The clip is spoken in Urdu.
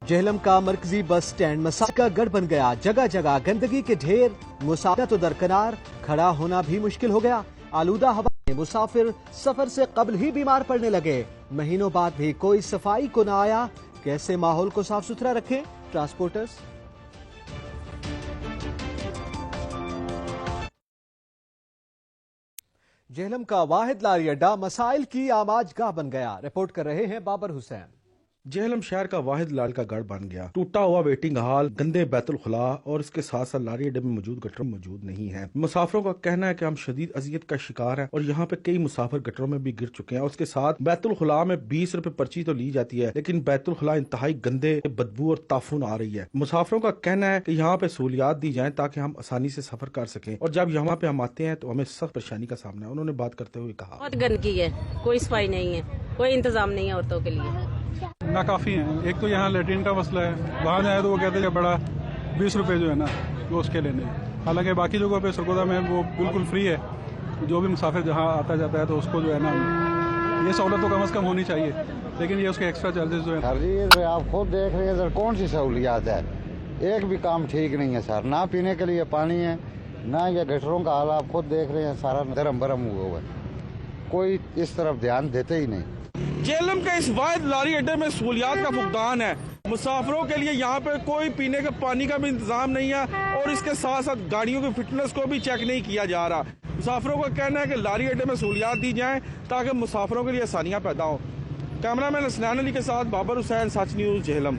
جہلم کا مرکزی بس سٹینڈ مسافر کا گڑھ بن گیا، جگہ جگہ گندگی کے ڈھیر، مسافر تو درکنار، کھڑا ہونا بھی مشکل ہو گیا۔ آلودہ ہوا میں مسافر سفر سے قبل ہی بیمار پڑنے لگے، مہینوں بعد بھی کوئی صفائی کو نہ آیا۔ کیسے ماحول کو صاف ستھرا رکھیں ٹرانسپورٹرز؟ جہلم کا واحد لاری اڈا مسائل کی آماج گاہ بن گیا، رپورٹ کر رہے ہیں بابر حسین۔ جہلم شہر کا واحد لال کا گڑھ بن گیا، ٹوٹا ہوا ویٹنگ ہال، گندے بیت الخلاء اور اس کے ساتھ ساتھ لاری اڈے میں موجود گٹر موجود نہیں ہیں۔ مسافروں کا کہنا ہے کہ ہم شدید اذیت کا شکار ہیں اور یہاں پہ کئی مسافر گٹروں میں بھی گر چکے ہیں۔ اس کے ساتھ بیت الخلاء میں 20 روپے پرچی تو لی جاتی ہے، لیکن بیت الخلاء انتہائی گندے، بدبو اور تافن آ رہی ہے۔ مسافروں کا کہنا ہے کہ یہاں پہ سہولیات دی جائیں تاکہ ہم آسانی سے سفر کر سکیں، اور جب یہاں پہ ہم آتے ہیں تو ہمیں سخت پریشانی کا سامنا ہے۔ انہوں نے بات کرتے ہوئے کہا، بہت گندگی ہے، کوئی صفائی نہیں ہے، کوئی انتظام نہیں ہے عورتوں کے لیے۔ ناکافی ہیں۔ ایک تو یہاں لیٹرین کا مسئلہ ہے، وہاں جائے تو وہ کہتے ہیں کہ بڑا 20 روپے جو ہے نا وہ اس کے لینے، حالانکہ باقی جگہوں پہ سرگودا میں وہ بالکل فری ہے۔ جو بھی مسافر جہاں آتا جاتا ہے تو اس کو جو ہے نا یہ سہولت تو کم از کم ہونی چاہیے، لیکن یہ اس کے ایکسٹرا چارجز جو ہے۔ سر آپ خود دیکھ رہے ہیں سر، کون سی سہولیات ہے؟ ایک بھی کام ٹھیک نہیں ہے سر، نہ پینے کے لیے پانی ہے، نہ یہ گٹروں کا حال آپ خود دیکھ رہے ہیں، سارا درم برم ہوا ہوا ہے، کوئی اس طرف دھیان دیتے ہی نہیں۔ جہلم کے اس واحد لاری اڈے میں سہولیات کا فقدان ہے، مسافروں کے لیے یہاں پہ کوئی پینے کے پانی کا بھی انتظام نہیں ہے، اور اس کے ساتھ ساتھ گاڑیوں کی فٹنس کو بھی چیک نہیں کیا جا رہا۔ مسافروں کا کہنا ہے کہ لاری اڈے میں سہولیات دی جائیں تاکہ مسافروں کے لیے آسانیاں پیدا ہوں۔ کیمرہ مین اسنان علی کے ساتھ بابر حسین، سچ نیوز، جہلم۔